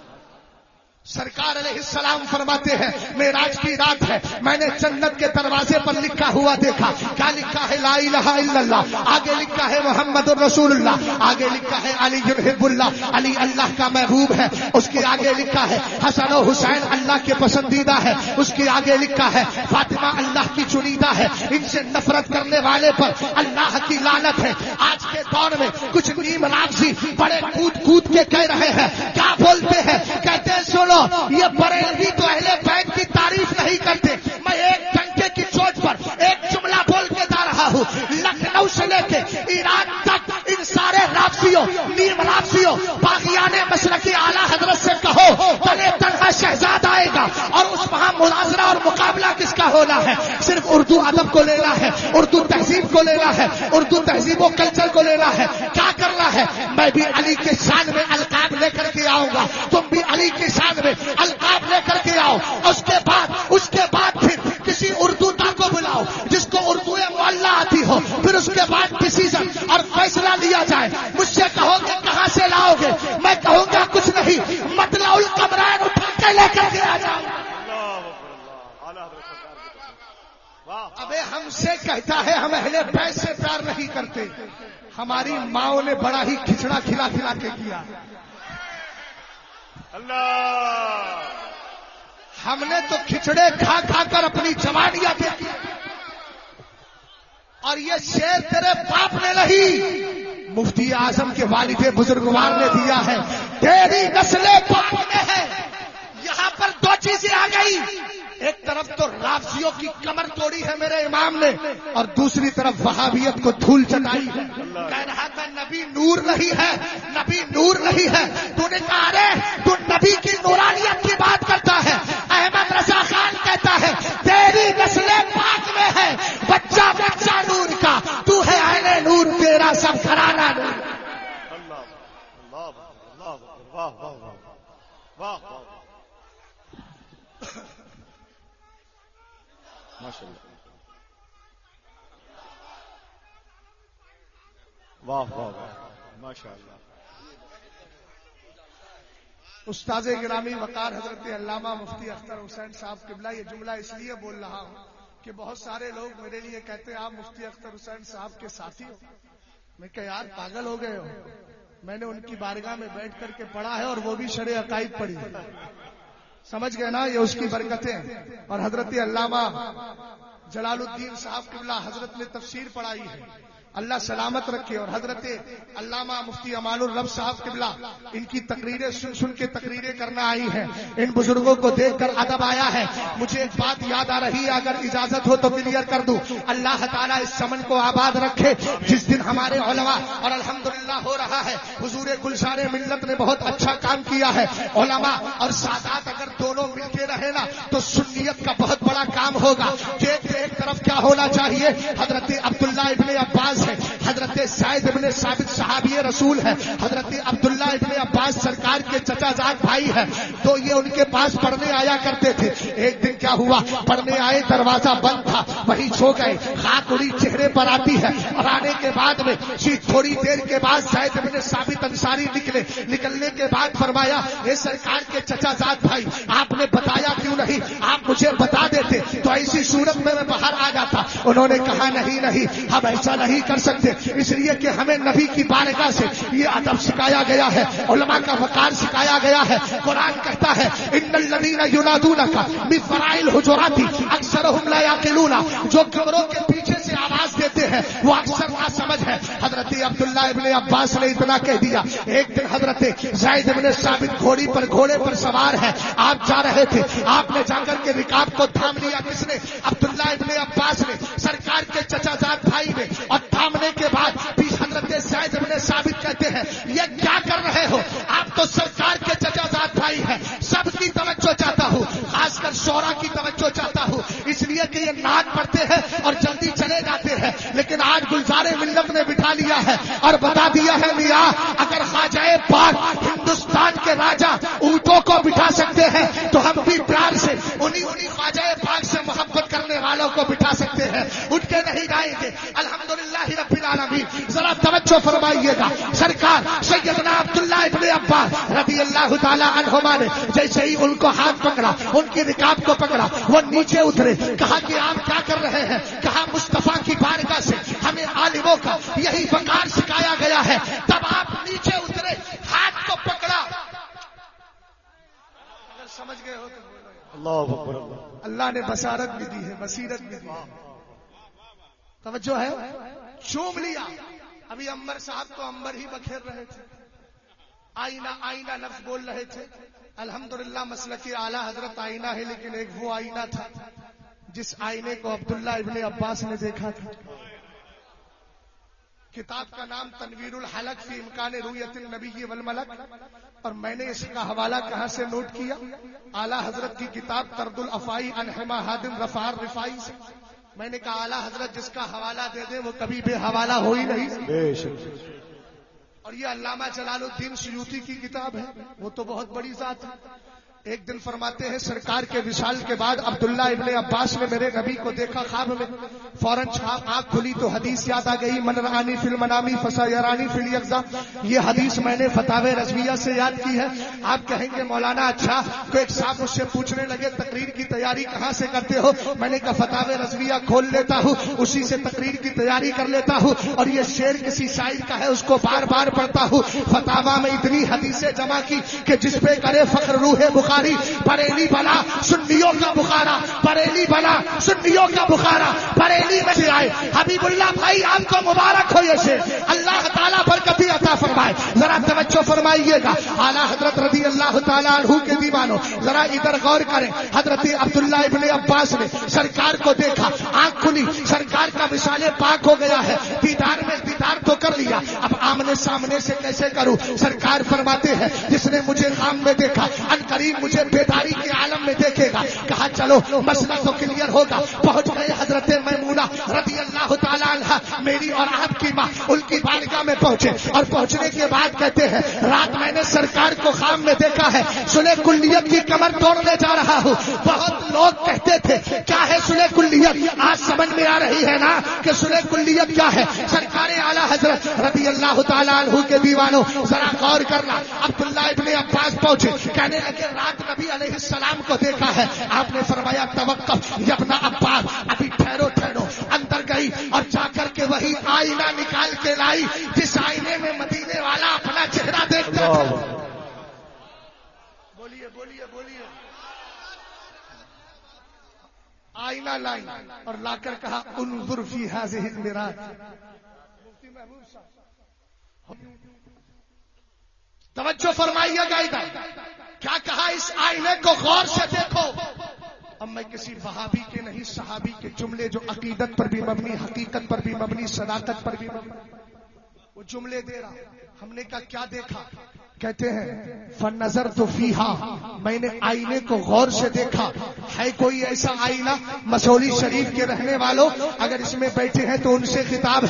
سرکار علیہ السلام فرماتے ہیں معراج کی رات ہے، میں نے جنت کے دروازے پر لکھا ہوا دیکھا. کیا لکھا ہے؟ لا الہ الا اللہ. آگے لکھا ہے محمد الرسول اللہ. آگے لکھا ہے علی حب اللہ، علی اللہ کا محبوب ہے. اس کے آگے لکھا ہے حسن و حسین اللہ کے پسندیدہ ہے. اس کے آگے لکھا ہے فاطمہ اللہ کی چنیدہ ہے. ان سے نفرت کرنے والے پر اللہ کی لعنت ہے. آج کے دور میں کچھ نیم راغزی بڑے کود کود کے کہہ رہے ہیں، کیا بولتے ہیں؟ کہتے ہیں سنو یہ بریلوی تو اہل بیت کی تعریف نہیں کرتے. میں ایک ڈنکے کی چوٹ پر ایک جملہ بول کے جا رہا ہوں، لکھنؤ سے لے کے ایران تک ان سارے رافضیوں، نیم رافضیوں، باغیان مشرقی اعلیٰ حضرت سے کہو تنے تنہا شہزاد آئے گا اور اس وہاں مناظرہ اور مقابلہ کس کا ہونا ہے؟ صرف اردو ادب کو لینا ہے، اردو تہذیب کو لینا ہے، اردو تہذیب و کلچر کو لینا ہے. کیا کرنا ہے؟ میں بھی علی کے شان میں القاب لے کر کے آؤں گا، تم بھی علی کے شان میں القاب لے کر کے آؤ. اس کے بعد پھر کسی اردو دا کو بلاؤ جس کو اردو معلیٰ آتی ہو، پھر اس کے بعد ڈسیزن اور فیصلہ لیا جائے. مجھ سے کہو کہ کہاں سے لاؤ گے؟ میں کہوں گا کچھ نہیں، مطلع القمرین اٹھا کے لے کر کے آ جاؤ. ابے ہم سے کہتا ہے ہم اہل بیت سے پیار نہیں کرتے. ہماری ماؤں نے بڑا ہی کھچڑا کھلا کھلا کے کیا. اللہ، ہم نے تو کھچڑے کھا کھا کر اپنی جوانیاں دیکھی. اور یہ شعر تیرے باپ نے نہیں، مفتی اعظم کے والد بزرگوار نے دیا ہے. تیری نسل پاک میں ہے. یہاں پر دو چیزیں آ گئی، ایک طرف تو رافضیوں کی کمر توڑی ہے میرے امام نے، اور دوسری طرف وہابیت کو دھول چٹائی ہے. کہہ رہا تھا نبی نور نہیں ہے، نبی نور نہیں ہے. تو نے کہا ارے تو نبی کی نورانیت کی بات کرتا ہے. احمد رضا خان کہتا ہے تیری نسل پاک میں ہے، بچہ بچہ نور کا، تو ہے اہل نور، تیرا سب گھرانہ نور. واہ واہ واہ واہ واہ، ماشاء اللہ، واہ واہ واہ، ماشاء اللہ. استاذ گرامی وقار حضرت علامہ مفتی اختر حسین صاحب قبلہ، یہ جملہ اس لیے بول رہا ہوں کہ بہت سارے لوگ میرے لیے کہتے ہیں آپ مفتی اختر حسین صاحب کے ساتھی ہو. میں کہ یار پاگل ہو گئے ہو، میں نے ان کی بارگاہ میں بیٹھ کر کے پڑھا ہے اور وہ بھی شرع عقائد پڑھی ہے. سمجھ گئے نا، یہ اس کی برکتیں. اور حضرت علامہ جلال الدین صاحب قبلہ حضرت نے تفسیر پڑھائی ہے، اللہ سلامت رکھے. اور حضرت علامہ مفتی امان الرب صاحب قبلہ ان کی تقریریں سن سن کے تقریریں کرنا آئی ہیں. ان بزرگوں کو دیکھ کر ادب آیا ہے. مجھے ایک بات یاد آ رہی ہے، اگر اجازت ہو تو کلیئر کر دوں. اللہ تعالیٰ اس چمن کو آباد رکھے جس دن ہمارے علماء، اور الحمدللہ ہو رہا ہے، حضور گلشار ملت نے بہت اچھا کام کیا ہے. علماء اور سادات اگر دونوں مل کے رہے نا تو سنیت کا بہت بڑا کام ہوگا. ایک طرف کیا ہونا چاہیے؟ حضرت عبداللہ ابن عباس ہے، حضرت زید ابن ثابت صحابی رسول ہے، حضرت عبداللہ ابن عباس سرکار کے چچا زاد بھائی ہے. تو یہ ان کے پاس پڑھنے آیا کرتے تھے. ایک دن کیا ہوا، پڑھنے آئے، دروازہ بند تھا، وہیں سو گئے. خاک اڑی چہرے پر آتی ہے. اور آنے کے بعد میں تھوڑی دیر کے بعد زید ابن ثابت انصاری نکلنے کے بعد فرمایا اے سرکار کے چچا زاد بھائی، آپ نے بتایا کیوں نہیں؟ آپ مجھے بتا دیتے تو ایسی صورت میں باہر آ جاتا. انہوں نے کہا نہیں نہیں, ہم ایسا نہیں کر سکتے, اس لیے کہ ہمیں نبی کی بارگاہ سے یہ ادب سکھایا گیا ہے, علماء کا وقار سکھایا گیا ہے. قرآن کہتا ہے ان الذین ینادونک من وراء الحجرات اکثرهم لا یعقلون, جو کمروں کے پیچھے سے آواز دیتے ہیں وہ اکثر نہ سمجھ ہے. حضرت عبداللہ ابن عباس نے اتنا کہہ دیا. ایک دن حضرت زید ابن ثابت گھوڑے پر سوار ہے, آپ جا رہے تھے, آپ نے جا کر کے رکاب کو تھام لیا. کس نے؟ عبداللہ ابن عباس نے, سرکار کے چچا زاد بھائی نے. اور تھامنے کے بعد بھی حضرت زید ابن ثابت کہتے ہیں یہ کیا کر رہے ہو, آپ تو سرکار کے چچا زاد بھائی ہیں. سب کی توجہ چاہتا ہوں, خاص کر شورا کی توجہ چاہتا ہوں, اس لیے کہ یہ نعت پڑھتے ہیں اور جلدی چلے جاتے ہیں. لیکن آج گلزار ملت نے بٹھا لیا ہے اور بتا دیا ہے میاں اگر خواجہ پاک ہندوستان کے راجا اونٹوں کو بٹھا سکتے ہیں تو ہم بھی پیار سے انہی خواجہ پاک سے محبت کرنے والوں کو بٹھا سکتے ہیں. اٹھ کے نہیں جائیں گے. الحمدللہ رب العالمین. ذرا توجہ فرمائیے گا, سرکار سیدنا عبداللہ ابن عباس رضی اللہ تعالی عنہما نے جیسے ہی ان کو ہاتھ پکڑا, ان کی رکاب کو پکڑا, وہ نیچے اترے. کہا کہ آپ کیا کر رہے ہیں؟ کہا مصطفیٰ کی بارگاہ سے ہمیں عالموں کا یہی وقار سکھایا گیا ہے. تب آپ نیچے اترے, ہاتھ کو پکڑا. اگر سمجھ گئے ہو تو اللہ اکبر. اللہ نے بصارت بھی دی ہے, بصیرت بھی دی ہے. توجہ ہے, چوم لیا. ابھی عمر صاحب تو عمر ہی بکھیر رہے تھے, آئینہ آئینہ لفظ بول رہے تھے. الحمدللہ مسلک اعلیٰ حضرت آئینہ ہے, لیکن ایک وہ آئینہ تھا جس آئینے کو عبداللہ ابن عباس نے دیکھا تھا. کتاب کا نام تنویر الحلق فی امکان رؤیت النبی والملک, اور میں نے اس کا حوالہ کہاں سے نوٹ کیا؟ اعلیٰ حضرت کی کتاب طرد الافائی عن حما ہادم رفار رفائی سے. میں نے کہا اعلیٰ حضرت جس کا حوالہ دے دے وہ کبھی بے حوالہ ہو ہی نہیں. اور یہ علامہ جلال الدین سیوطی کی کتاب ہے, وہ تو بہت بڑی ذات ہے. ایک دن فرماتے ہیں سرکار کے وصال کے بعد عبداللہ ابن عباس نے میرے نبی کو دیکھا خواب میں. فوراً آنکھ کھلی تو حدیث یاد آ گئی, من رآنی فی المنامی فسیرانی فی الیقظہ. یہ حدیث میں نے فتاوی رضویہ سے یاد کی ہے. آپ کہیں گے مولانا اچھا, تو ایک صاحب مجھ سے پوچھنے لگے تقریر کی تیاری کہاں سے کرتے ہو؟ میں نے کہا فتاوی رضویہ کھول لیتا ہوں, اسی سے تقریر کی تیاری کر لیتا ہوں, اور یہ شعر کسی شاعر کا ہے اس کو بار بار پڑھتا ہوں. فتاوا میں اتنی حدیثیں جمع کی کہ جس پہ کرے فخر روح بخاری, بریلی بنا سنیوں کا بخارا, بریلی بنا سنیوں کا بخارا, بریلی میں سے آئے. حبیب اللہ بھائی آپ کو مبارک ہو, یہ سے اللہ تعالیٰ برکتی عطا فرمائے. ذرا توجہ فرمائیے گا, اعلیٰ حضرت رضی اللہ تعالیٰ عنہ کے دیوانوں ذرا ادھر غور کریں. حضرت عبداللہ ابن عباس نے سرکار کو دیکھا, آنکھ کھلی, سرکار کا وصال پاک ہو گیا ہے. دیدار میں دیدار تو کر لیا, اب آمنے سامنے سے کیسے کروں؟ سرکار فرماتے ہیں جس نے مجھے خام میں دیکھا ان قریب مجھے بیداری کے عالم میں دیکھے گا. کہا چلو مسئلہ تو کلیئر ہوگا. پہنچ گئے حضرت میمونہ رضی اللہ تعالی عنہا, میری اور آپ کی ماں, ان کی بارگاہ میں پہنچے. اور پہنچنے کے بعد کہتے ہیں رات میں نے سرکار کو خواب میں دیکھا ہے, سلح کلیت کی کمر توڑنے جا رہا ہوں. بہت لوگ کہتے تھے کیا ہے سلح کلیت, آج سمجھ میں آ رہی ہے نا کہ سلح کلیت کیا ہے. سرکار اعلیٰ حضرت رضی اللہ تعالی عنہ کے دیوانوں ذرا غور کرنا. عبداللہ ابن عباس پہنچے, کہنے لگے رات نبی علیہ السلام کو دیکھا ہے. آپ نے فرمایا توقف یا ابن عباس, ابھی ٹھہرو ٹھہرو. اندر گئی اور جا کر کے وہی آئینہ نکال کے لائی جس آئینے میں مدینے والا اپنا چہرہ دیکھتا تھا. بولیے بولیے بولیے. آئینہ لائی اور لا کر کہا انظر فی ہذہ المراۃ. مفتی محبوب صاحب توجہ فرمائیے گا ادھر, کیا کہا اس آئینے کو غور سے دیکھو. اب میں کسی وہابی کے نہیں, صحابی کے جملے جو عقیدت پر بھی مبنی, حقیقت پر بھی مبنی, صداقت پر بھی مبنی, وہ جملے دے رہا. ہم نے کہا کیا دیکھا؟ کہتے ہیں فنظرت فیہا, میں نے آئینے کو غور سے دیکھا. ہے کوئی ایسا آئینہ, مسولی شریف کے رہنے والوں اگر اس میں بیٹھے ہیں تو ان سے خطاب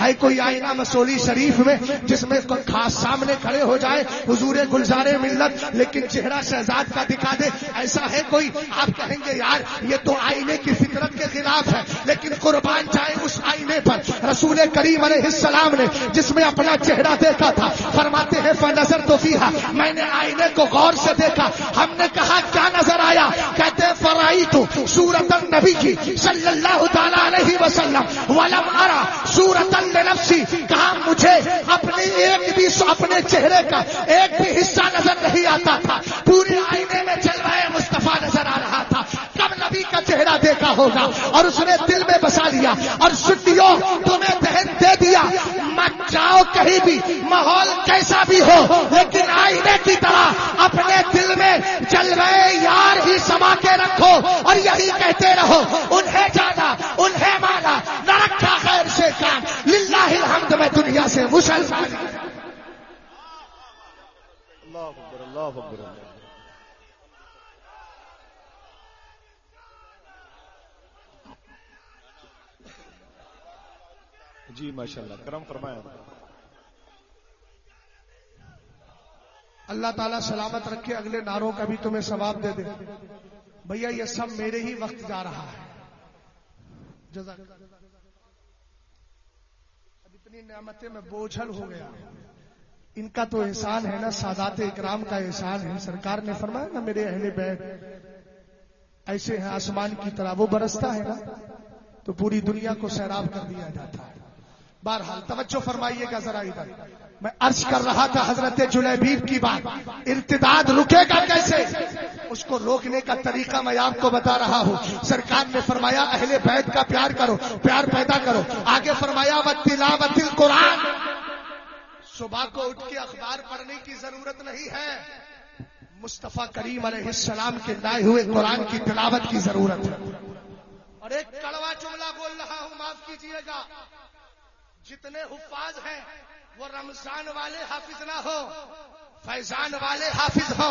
ہے کوئی آئینہ مسولی شریف میں جس میں خاص سامنے کھڑے ہو جائے حضور گلزار ملت لیکن چہرہ شہزاد کا دکھا دے, ایسا ہے کوئی؟ آپ کہیں گے یار یہ تو آئینے کی فطرت کے خلاف ہے, لیکن قربان جائے اس آئینے پر. رسول کریم علیہ السلام نے جس میں اپنا چہرہ دیکھا تھا، فرماتے ہیں فنظرت فیہا، میں نے آئینے کو غور سے دیکھا. ہم نے کہا کیا نظر آیا؟ کہتے ہیں فرائیت صورت النبی صلی اللہ تعالی علیہ وسلم ولم ارى صورت لنفسی. کہا مجھے اپنے چہرے کا ایک بھی حصہ نظر نہیں آتا تھا، پورے آئینے میں جلوہ مصطفیٰ نظر آ رہا تھا. کب نبی کا چہرہ دیکھا ہوگا اور اس نے دل میں بسا لیا. اور سنیو تمہیں دہن دے دیا، مت جاؤ کہیں بھی، ماحول کیسا بھی ہو، لیکن آئینے کی طرح اپنے دل میں جلوہ یار ہی سما کے رکھو اور یہی کہتے رہو انہیں جانا انہیں مانا، نہ رکھا خیر سے کام. للہ الحمد میں دنیا سے مسلمان. اللہ اکبر اللہ اکبر. جی ماشاءاللہ کرم فرمایا. اللہ تعالیٰ سلامت رکھے، اگلے نعروں کا بھی تمہیں ثواب دے دے. بھیا یہ سب میرے ہی وقت جا رہا ہے. جزاک اللہ. اب اتنی نعمتیں میں بوجھل ہو گیا. ان کا تو احسان ہے نا، سادات اکرام کا احسان ہے. سرکار نے فرمایا نا میرے اہل بیت ایسے ہیں آسمان کی طرح، وہ برستا ہے نا تو پوری دنیا کو سیراب کر دیا جاتا ہے. بہرحال توجہ فرمائیے گا ذرا ادھر. میں عرض کر رہا تھا حضرت جلیبیب کی بات. ارتداد رکے گا کیسے؟ اس کو روکنے کا طریقہ میں آپ کو بتا رہا ہوں. سرکار نے فرمایا اہل بیت کا پیار کرو، پیار پیدا کرو. آگے فرمایا وتلاوت القرآن. صبح کو اٹھ کے اخبار پڑھنے کی ضرورت نہیں ہے، مصطفیٰ کریم علیہ السلام کے لائے ہوئے قرآن کی تلاوت کی ضرورت ہے. اور ایک کڑوا جملہ بول رہا ہوں، معاف کیجیے گا. جتنے حفاظ ہیں وہ رمضان والے حافظ نہ ہو، فیضان والے حافظ ہو.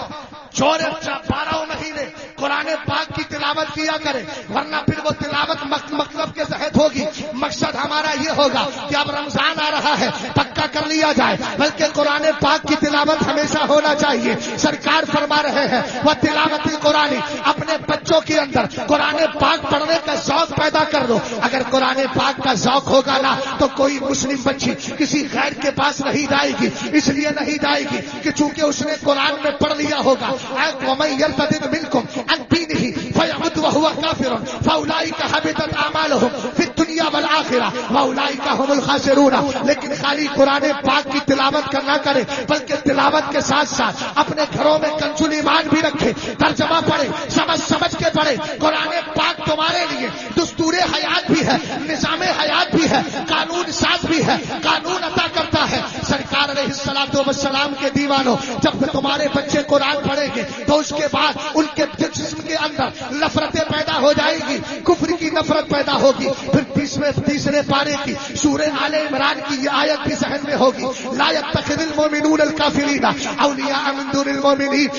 12 مہینے قرآن پاک کی تلاوت کیا کرے، ورنہ پھر وہ تلاوت مطلب کے تحت ہوگی. مقصد ہمارا یہ ہوگا کہ اب رمضان آ رہا ہے، پکا کر لیا جائے، بلکہ قرآن پاک کی تلاوت ہمیشہ ہونا چاہیے. سرکار فرما رہے ہیں وہ تلاوت قرآن، اپنے بچوں کے اندر قرآن پاک پڑھنے کا ذوق پیدا کر دو. اگر قرآن پاک کا ذوق ہوگا نا تو کوئی مسلم بچی کسی غیر کے پاس نہیں جائے گی. اس لیے نہیں جائے گی کہ چونکہ اس نے قرآن میں پڑھ لیا ہوگا وَمَن يَرْتَدِدْ مِنْكُمْ عَنْ دِينِهِ فَيَمُتْ وَهُوَ كَافِرٌ فَأُولَئِكَ حَبِطَتْ أَعْمَالُهُمْ فِي الدُّنْيَا وَالْآخِرَةِ وَأُولَئِكَ هُمُ الْخَاسِرُونَ. لیکن خالی قرآن پاک کی تلاوت کرنا کرے، بلکہ تلاوت کے ساتھ ساتھ اپنے گھروں میں کنز ایمان بھی رکھے، ترجمہ پڑھے، سمجھ کے پڑھے. قرآن پاک تمہارے لیے دستور حیات بھی ہے، نظام حیات بھی ہے، قانون ساز بھی ہے، قانون عطا کرتا ہے. سرکار علیہ الصلوۃ والسلام کے دیوانوں، جب تمہارے بچے قرآن پڑھیں گے تو اس کے بعد ان کے جسم کے اندر نفرتیں پیدا ہو جائیں گی، کفر کی نفرت پیدا ہوگی. پھر تیسرے پارے کی سورہ آل عمران کی یہ آیت بھی ذہن میں ہوگی، لا يتخذ المؤمنون الکافرین اولیاء من دون المؤمنین.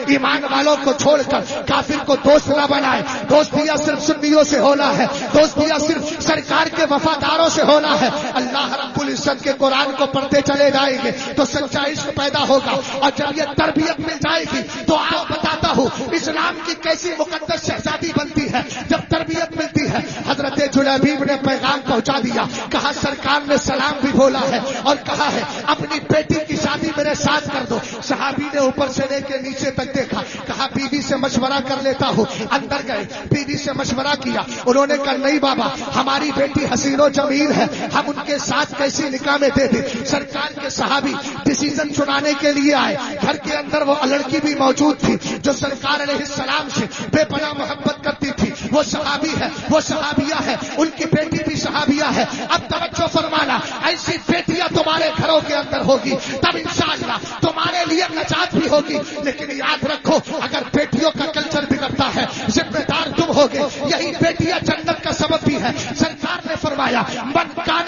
ایمان والوں کو چھوڑ کر کافر کو دوست نہ بنائے. دوستیاں صرف سنیوں سے ہونا ہے، دوستیاں صرف سرکار کے وفاداروں سے ہونا ہے. اللہ رب العزت کے قرآن کو پڑھتے چلے جائیں گے تو سچا عشق پیدا ہوگا. اور جب یہ تربیت مل جائے گی تو آپ بتاتا ہوں اسلام کی کیسی مقدس شہزادی بنتی ہے جب تربیت ملتی ہے. حضرت جلیبیب نے پیغام پہنچا دیا، کہا سرکار نے سلام بھی بولا ہے اور کہا ہے اپنی بیٹی کی شادی میرے ساتھ کر دو. صحابی نے اوپر سے لے کے نیچے تک دیکھا، کہا بیوی سے مشورہ کر لیتا ہوں. اندر گئے، بیوی سے مشورہ کیا. انہوں نے کہا نہیں بابا، ہماری بیٹی حسین و جمیل ہے، ہم ان کے ساتھ کیسی نکاح میں دے دیں. سرکار کے صحابی ڈیسیژن چنانے کے لیے آئے. گھر کے اندر وہ لڑکی بھی موجود تھی جو سرکار علیہ السلام سے بے پناہ محبت کرتی تھی. وہ صحابی ہے، وہ صحابیہ ہے، ان کی بیٹی بھی صحابیہ ہے. اب توجہ فرمانا، ایسی بیٹیاں تمہارے گھروں کے اندر ہوگی تب انشاءاللہ تمہارے لیے نجات بھی ہوگی. لیکن یاد رکھو اگر بیٹیوں کا کلچر بگڑتا ہے ذمہ دار تم ہوگے. یہی بیٹیاں جنت کا سبب بھی ہے. سرکار نے فرمایا من کان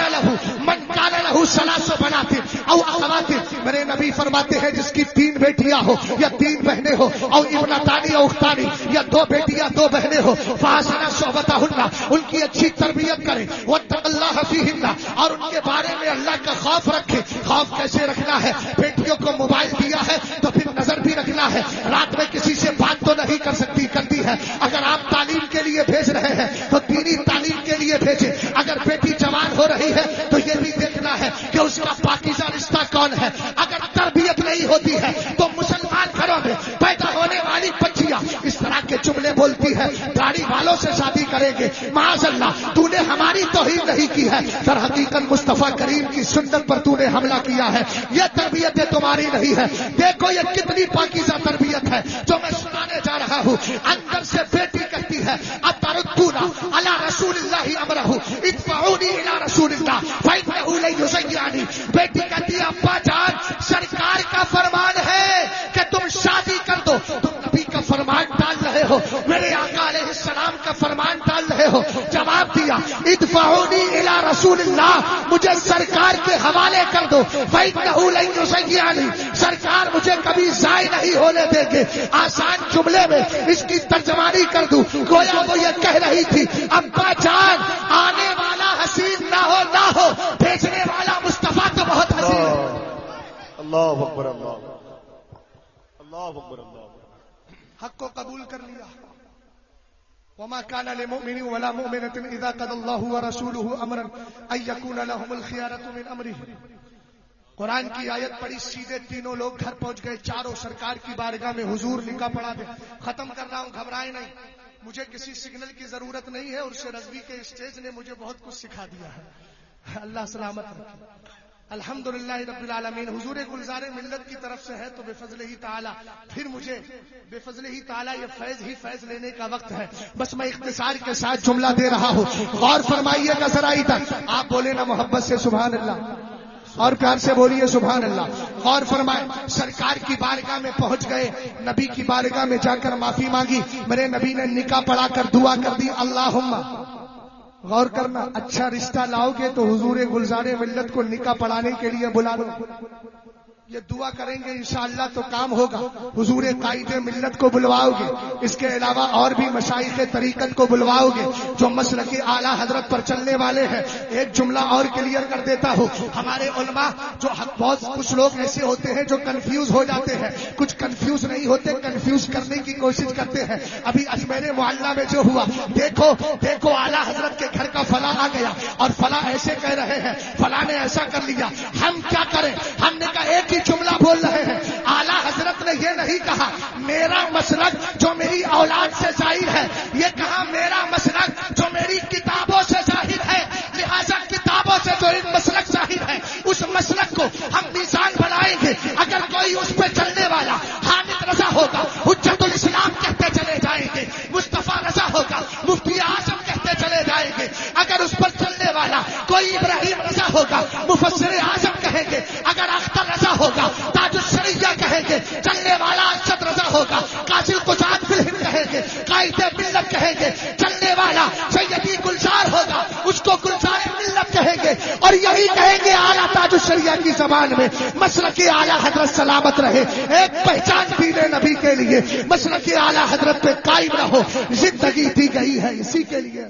لہو ثلاث بنات او اخوات. میرے نبی فرماتے ہیں جس کی 3 بیٹیاں ہو یا 3 بہنیں ہو، او ابنتانی او اختانی، یا 2 بیٹیاں 2 بہنیں ہو، فاحسن صحبتہن، ان کی اچھی تربیت کرے، واتق اللہ فیہن، اور ان کے بارے میں اللہ کا خوف رکھے. خوف کیسے رکھنا ہے؟ بیٹیوں کو موبائل دیا ہے تو پھر نظر بھی رکھنا ہے. رات میں کسی سے بات تو نہیں کرتی ہے. اگر آپ تعلیم کے لیے بھیج رہے ہیں تو دینی تعلیم کے لیے بھیجیں. اگر بولتی ہے داڑھی والوں سے شادی کریں گے، معاذ اللہ تو نے ہماری توہین نہیں کی ہے، در حقیقت مصطفیٰ کریم کی سنت پر تو نے حملہ کیا ہے، یہ تربیت تمہاری نہیں ہے۔ دیکھو یہ کتنی پاکیزہ تربیت ہے جو میں سنانے جا رہا ہوں۔ اندر سے بیٹی کہتی ہے اتردونا علی رسول اللہ امرہ ادفعونی الی رسول اللہ فإنہ لن یضیعنی۔ بیٹی کہتی ہے ابا جان سرکار کا فرمان ہے کہ تم شادی کر دو، تم نبی کا فرمان ڈال رہے ہو، میرے آقا علیہ السلام کا فرمان ڈال رہے ہو۔ جواب دیا ادفعونی الی رسول اللہ، مجھے سرکار کے حوالے کر دو، فإنہ لن یضیعنی، سرکار مجھے کبھی ضائع نہیں ہونے دیں گے۔ آسان جملے میں اس کی ترجمانی کر دوں، گویا وہ یہ کہہ رہی تھی ابا جان آنے والا حسین نہ ہو بھیجنے والا مصطفیٰ تو بہت حسین ہے۔ اللہ اکبر، اللہ اکبر، اللہ حق کو قبول کر لیا۔ وما كان لمؤمن ولا مؤمنة اذا قضى الله ورسوله امرا ان يكون لهم الخيارة من امره۔ قرآن کی آیت پڑھی، سیدھے تینوں لوگ گھر پہنچ گئے، چاروں سرکار کی بارگاہ میں حضور نکاح پڑھا دے۔ ختم کر رہا ہوں، گھبرائے نہیں، مجھے کسی سگنل کی ضرورت نہیں ہے، اور سے رضوی کے اسٹیج نے مجھے بہت کچھ سکھا دیا ہے، اللہ سلامت رکھے۔ الحمدللہ رب العالمین۔ حضور گلزار ملت کی طرف سے ہے تو بے فضل ہی تعالی، پھر مجھے بے فضل ہی تعالی یہ فیض ہی فیض لینے کا وقت ہے۔ بس میں اختصار کے ساتھ جملہ دے رہا ہوں، غور فرمائیے گا ذرا ادھر، آپ بولے نا محبت سے سبحان اللہ، اور پیار سے بولیے سبحان اللہ۔ غور فرمائے، سرکار کی بارگاہ میں پہنچ گئے، نبی کی بارگاہ میں جا کر معافی مانگی، میرے نبی نے نکاح پڑھا کر دعا کر دی اللہم، غور کرنا، اچھا رشتہ لاؤ گے تو حضور گلزار ملت کو نکاح پڑھانے کے لیے بلا لو، یہ دعا کریں گے انشاءاللہ تو کام ہوگا۔ حضور قائد ملت کو بلواؤ گے، اس کے علاوہ اور بھی مشائخ طریقت کو بلواؤ گے جو مسلک اعلیٰ حضرت پر چلنے والے ہیں۔ ایک جملہ اور کلیئر کر دیتا ہوں، ہمارے علماء جو بہت کچھ لوگ ایسے ہوتے ہیں جو کنفیوز ہو جاتے ہیں، کچھ کنفیوز نہیں ہوتے، کنفیوز کرنے کی کوشش کرتے ہیں۔ ابھی اجمیر معلیٰ میں جو ہوا، دیکھو اعلیٰ حضرت کے گھر کا فلاں آ گیا اور فلاں ایسے کہہ رہے ہیں، فلاں نے ایسا کر لیا، ہم کیا کریں؟ ہم نے کہا ایک ہی جملہ بول رہے ہیں، اعلیٰ حضرت نے یہ نہیں کہا میرا مسلک جو میری اولاد سے ظاہر ہے، یہ کہا میرا مسلک جو میری کتابوں سے ظاہر ہے، لہذا کتابوں سے جو ایک مسلک ظاہر ہے اس مسلک کو ہم میزان بنائیں گے۔ اگر کوئی اس پہ چلنے والا حامد رضا ہوگا، حجت الاسلام کہتے چلے جائیں گے، مصطفیٰ رضا ہوگا، مفتی اعظم کہتے چلے جائیں گے۔ اگر اس پر چلنے والا کوئی ابراہیم رضا ہوگا، مفسر اعظم کہیں گے۔ اگر اختر رضا ہوگا، تاج الشریعہ کہیں گے۔ چلنے والا ارشد رضا ہوگا، قاضی القضات بالہند کہیں گے، قائد ملت کہیں گے۔ چلنے والا سیدی گلزار ہوگا، اس کو گلزار ملت کہیں گے، اور یہی کہیں گے اعلیٰ تاج الشریعہ کی زبان میں مسلک اعلیٰ حضرت سلامت رہے۔ ایک پہچان دینے نبی کے لیے مسلک اعلیٰ حضرت پہ قائم رہو، زندگی دی گئی ہے اسی کے لیے۔